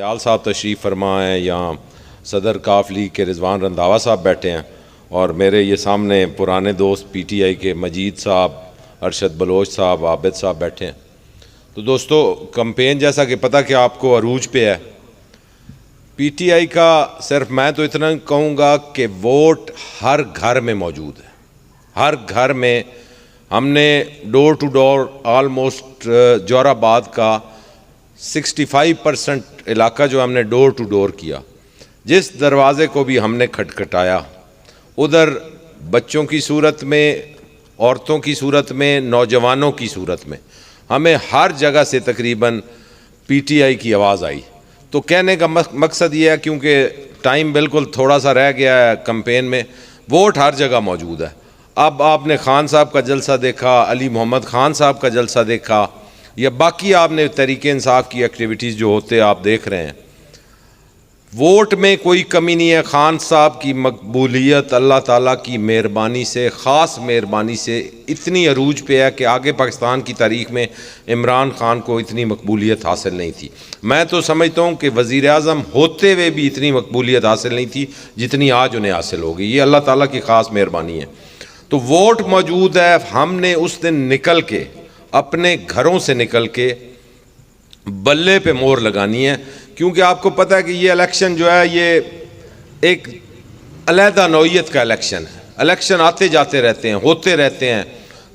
आल साहब तशरीफ़ फरमा हैं, यहाँ सदर काफ लीग के रिजवान रंधावा साहब बैठे हैं और मेरे ये सामने पुराने दोस्त पीटीआई के मजीद साहब, अरशद बलोच साहब, आबिद साहब बैठे हैं। तो दोस्तों, कैंपेन जैसा कि पता कि आपको अरूज पे है पीटीआई का, सिर्फ मैं तो इतना कहूँगा कि वोट हर घर में मौजूद है। हर घर में हमने डोर टू डोर आलमोस्ट जोराबाद का 65% इलाका जो हमने डोर टू डोर किया। जिस दरवाज़े को भी हमने खटखटाया, उधर बच्चों की सूरत में, औरतों की सूरत में, नौजवानों की सूरत में, हमें हर जगह से तकरीबन पीटीआई की आवाज़ आई। तो कहने का मकसद ये है, क्योंकि टाइम बिल्कुल थोड़ा सा रह गया है कैंपेन में, वोट हर जगह मौजूद है। अब आपने खान साहब का जलसा देखा, अली मोहम्मद खान साहब का जलसा देखा, या बाकी आपने तरीके इंसाफ की एक्टिविटीज़ जो होते आप देख रहे हैं। वोट में कोई कमी नहीं है। खान साहब की मकबूलियत अल्लाह ताला की मेहरबानी से, ख़ास मेहरबानी से इतनी अरूज पे है कि आगे पाकिस्तान की तारीख़ में इमरान खान को इतनी मकबूलियत हासिल नहीं थी। मैं तो समझता हूँ कि वज़ीर आज़म होते हुए भी इतनी मकबूलियत हासिल नहीं थी जितनी आज उन्हें हासिल होगी। ये अल्लाह ताला की ख़ास मेहरबानी है। तो वोट मौजूद है। हमने उस दिन निकल के, अपने घरों से निकल के बल्ले पे मोहर लगानी है, क्योंकि आपको पता है कि ये इलेक्शन जो है ये एक अलहदा नौइयत का इलेक्शन है। इलेक्शन आते जाते रहते हैं, होते रहते हैं।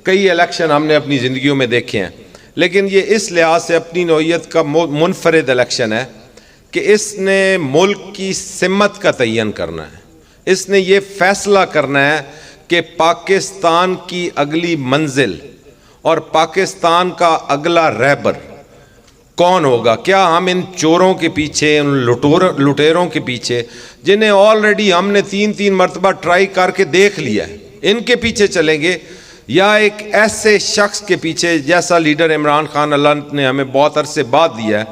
कई इलेक्शन हमने अपनी ज़िंदगियों में देखे हैं, लेकिन ये इस लिहाज से अपनी नौइयत का मुनफरिद इलेक्शन है कि इसने मुल्क की सिमत का तयन करना है। इसने ये फैसला करना है कि पाकिस्तान की अगली मंजिल और पाकिस्तान का अगला रहबर कौन होगा। क्या हम इन चोरों के पीछे, उन लुटेरों के पीछे, जिन्हें ऑलरेडी हमने 3-3 मरतबा ट्राई करके देख लिया है, इनके पीछे चलेंगे, या एक ऐसे शख्स के पीछे जैसा लीडर इमरान खान अल्लाह ने हमें बहुत अरसे बाद दिया है,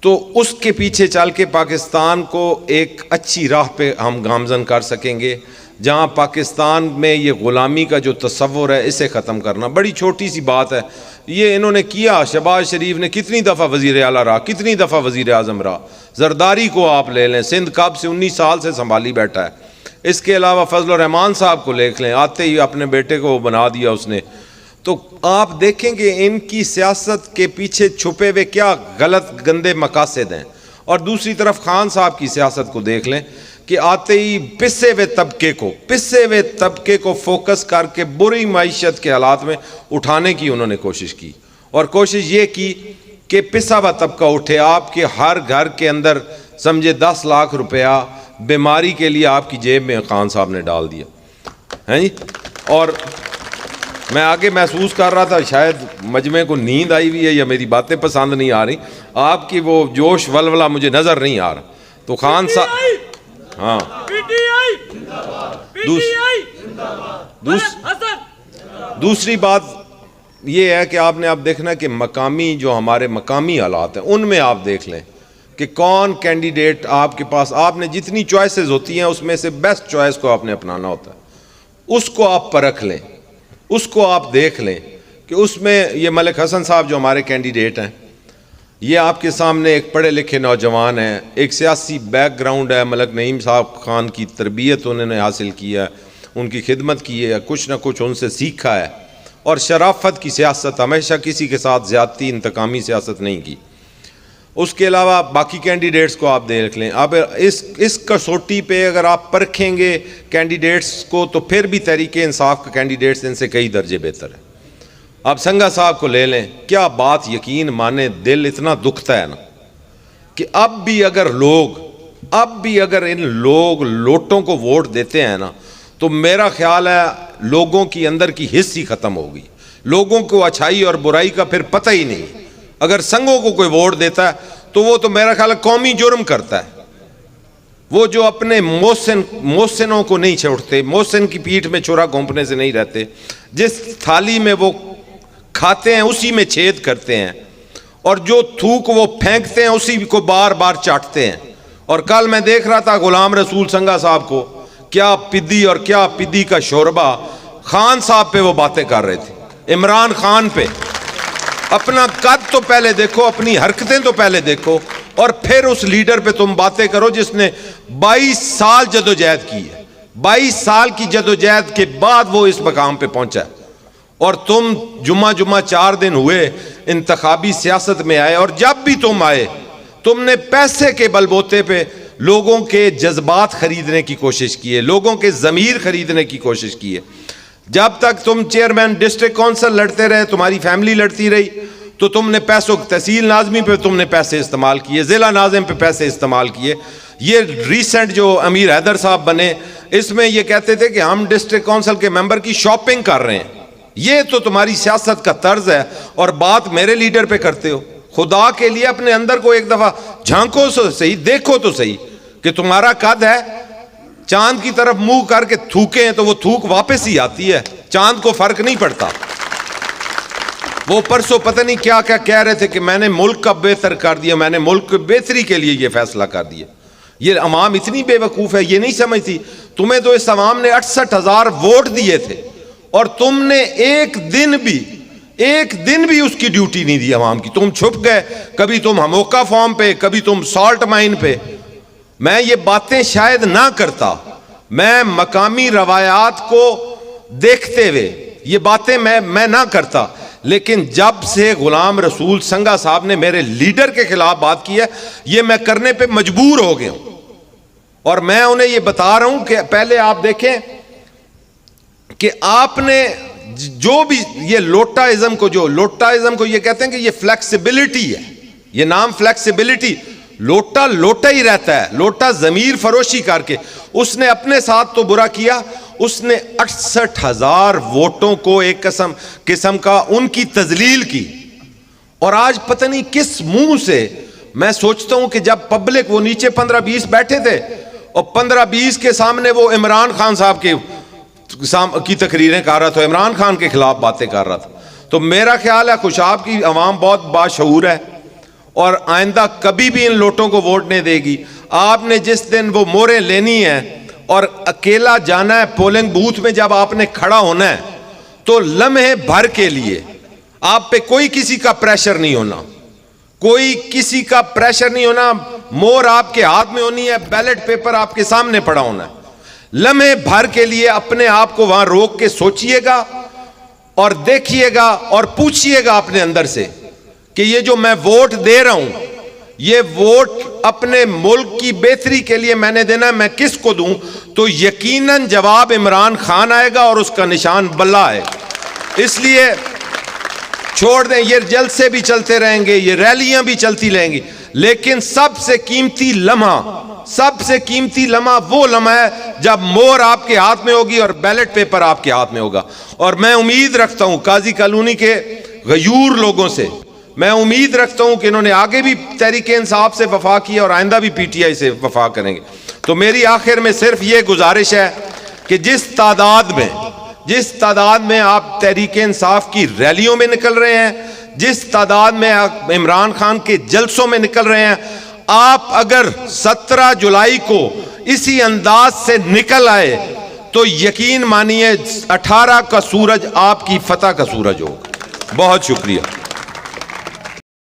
तो उसके पीछे चल के पाकिस्तान को एक अच्छी राह पे हम गामजन कर सकेंगे, जहाँ पाकिस्तान में ये ग़ुलामी का जो तस्वुर है इसे ख़त्म करना। बड़ी छोटी सी बात है, ये इन्होंने किया। शहबाज शरीफ ने कितनी दफ़ा वज़ीर आला रहा, कितनी दफ़ा वज़ीर आज़म रहा। जरदारी को आप ले लें, सिंध कब से 19 साल से संभाली बैठा है। इसके अलावा फजल रहमान साहब को देख लें, आते ही अपने बेटे को बना दिया उसने। तो आप देखेंगे इनकी सियासत के पीछे छुपे हुए क्या गलत गंदे मकासद हैं। और दूसरी तरफ खान साहब की सियासत को देख लें कि आते ही पिसे हुए तबके को फोकस करके बुरी माइशत के हालात में उठाने की उन्होंने कोशिश की, और कोशिश ये की कि पिसा हुआ तबका उठे। आपके हर घर के अंदर समझे 10 लाख रुपया बीमारी के लिए आपकी जेब में खान साहब ने डाल दिया है जी। और मैं आगे महसूस कर रहा था, शायद मजमे को नींद आई हुई है या मेरी बातें पसंद नहीं आ रही, आपकी वो जोश वलवला मुझे नज़र नहीं आ रहा। तो खान साहब, हाँ, दूसरी बात ये है कि आपने आप देखना कि मकामी जो हमारे मकामी हालात हैं उनमें आप देख लें कि कौन कैंडिडेट आपके पास, आपने जितनी चॉइसेस होती हैं उसमें से बेस्ट चॉइस को आपने अपनाना होता है। उसको आप परख लें, उसको आप देख लें कि उसमें ये मलिक हसन साहब जो हमारे कैंडिडेट हैं, ये आपके सामने एक पढ़े लिखे नौजवान हैं, एक सियासी बैकग्राउंड है। मलिक नईम साहब खान की तरबियत उन्होंने हासिल किया है, उनकी खिदमत की है, कुछ ना कुछ उनसे सीखा है, और शराफत की सियासत, हमेशा किसी के साथ ज़्यादती इंतकामी सियासत नहीं की। उसके अलावा बाकी कैंडिडेट्स को आप देख लें। अब इस कसौटी पे अगर आप परखेंगे कैंडिडेट्स को, तो फिर भी तहरीक इंसाफ का कैंडिडेट्स इनसे कई दर्जे बेहतर है। आप संगा साहब को ले लें, क्या बात, यकीन माने दिल इतना दुखता है ना कि अब भी अगर इन लोटों को वोट देते हैं ना, तो मेरा ख्याल है लोगों की अंदर की हिस्स ही ख़त्म होगी। लोगों को अच्छाई और बुराई का फिर पता ही नहीं। अगर संघों को कोई वोट देता है तो वो तो मेरा ख्याल है कौमी जुर्म करता है। वो जो अपने मोहसिनों को नहीं छोड़ते, मोहसिन की पीठ में छुरा घोंपने से नहीं रहते, जिस थाली में वो खाते हैं उसी में छेद करते हैं, और जो थूक वो फेंकते हैं उसी को बार बार चाटते हैं। और कल मैं देख रहा था गुलाम रसूल संगा साहब को, क्या पिद्दी और क्या पिद्दी का शोरबा खान साहब पे वो बातें कर रहे थे, इमरान खान पे। अपना कद तो पहले देखो, अपनी हरकतें तो पहले देखो। और फिर उस लीडर पे तुम बातें करो जिसने 22 साल जदोजहद की है, 22 साल की जदोजहद के बाद वो इस मकाम पे पहुंचा है। और तुम जुम्मा 4 दिन हुए इंतखाबी सियासत में आए, और जब भी तुम आए तुमने पैसे के बलबूते पे लोगों के जज्बात खरीदने की कोशिश की है, लोगों के ज़मीर खरीदने की कोशिश की है। जब तक तुम चेयरमैन डिस्ट्रिक्ट काउंसिल लड़ते रहे, तुम्हारी फैमिली लड़ती रही, तो तुमने पैसों, तहसील नाज़मी पे तुमने पैसे इस्तेमाल किए, ज़िला नाज़िम पे पैसे इस्तेमाल किए। ये रिसेंट जो अमीर हैदर साहब बने, इसमें ये कहते थे कि हम डिस्ट्रिक्ट काउंसिल के मेंबर की शॉपिंग कर रहे हैं। ये तो तुम्हारी सियासत का तर्ज है, और बात मेरे लीडर पे करते हो। खुदा के लिए अपने अंदर को एक दफा झांको तो सही, देखो तो सही कि तुम्हारा कद है। चांद की तरफ मुंह करके थूके तो वो थूक वापस ही आती है, चांद को फर्क नहीं पड़ता। वो परसों पता नहीं क्या क्या कह रहे थे कि मैंने मुल्क का बेहतर कर दिया, मैंने मुल्क की बेहतरी के लिए ये फैसला कर दिया। ये अवाम इतनी बेवकूफ है, ये नहीं समझती। तुम्हें तो इस अवाम ने 68,000 वोट दिए थे, और तुमने एक दिन भी उसकी ड्यूटी नहीं दी अवाम की। तुम छुप गए, कभी तुम हमोका फॉर्म पे, कभी तुम सॉल्ट माइन पे। मैं ये बातें शायद ना करता, मैं मकामी रवायात को देखते हुए ये बातें मैं ना करता, लेकिन जब से गुलाम रसूल संघा साहब ने मेरे लीडर के खिलाफ बात की है, ये मैं करने पे मजबूर हो गया हूं। और मैं उन्हें ये बता रहा हूं कि पहले आप देखें कि आपने जो भी ये लोटाइज्म को ये कहते हैं कि ये फ्लेक्सिबिलिटी है, ये नाम फ्लेक्सिबिलिटी। लोटा ही रहता है, लोटा जमीर फरोशी करके उसने अपने साथ तो बुरा किया। उसने 68,000 वोटों को एक किस्म का उनकी तजलील की। और आज पता नहीं किस मुंह से, मैं सोचता हूं कि जब पब्लिक, वो नीचे 15-20 बैठे थे, और 15-20 के सामने वो इमरान खान साहब की तकरीरें कर रहा था, इमरान खान के खिलाफ बातें कर रहा था। तो मेरा ख्याल है खुशाब की अवाम बहुत बाशऊर है, और आइंदा कभी भी इन लोटों को वोट नहीं देगी। आपने जिस दिन वो मोहरें लेनी है और अकेला जाना है पोलिंग बूथ में, जब आपने खड़ा होना है, तो लम्हे भर के लिए आप पे कोई किसी का प्रेशर नहीं होना, कोई किसी का प्रेशर नहीं होना। मोहर आपके हाथ में होनी है, बैलेट पेपर आपके सामने पड़ा होना है। लम्हे भर के लिए अपने आप को वहां रोक के सोचिएगा और देखिएगा और पूछिएगा अपने अंदर से कि ये जो मैं वोट दे रहा हूं, ये वोट अपने मुल्क की बेहतरी के लिए मैंने देना है, मैं किसको दूं? तो यकीनन जवाब इमरान खान आएगा और उसका निशान बल्ला है। इसलिए छोड़ दें, ये जलसे भी चलते रहेंगे, ये रैलियां भी चलती रहेंगी, लेकिन सबसे कीमती लम्हा वो लम्हा है जब मोहर आपके हाथ में होगी और बैलेट पेपर आपके हाथ में होगा। और मैं उम्मीद रखता हूं काजी कॉलोनी के गयूर लोगों से, मैं उम्मीद रखता हूं कि इन्होंने आगे भी तहरीक इंसाफ से वफा किया और आइंदा भी पीटीआई से वफा करेंगे। तो मेरी आखिर में सिर्फ ये गुजारिश है कि जिस तादाद में आप तहरीक इंसाफ की रैलियों में निकल रहे हैं, जिस तादाद में आप इमरान खान के जलसों में निकल रहे हैं, आप अगर 17 जुलाई को इसी अंदाज से निकल आए तो यकीन मानिए 18 का सूरज आपकी फतह का सूरज होगा। बहुत शुक्रिया।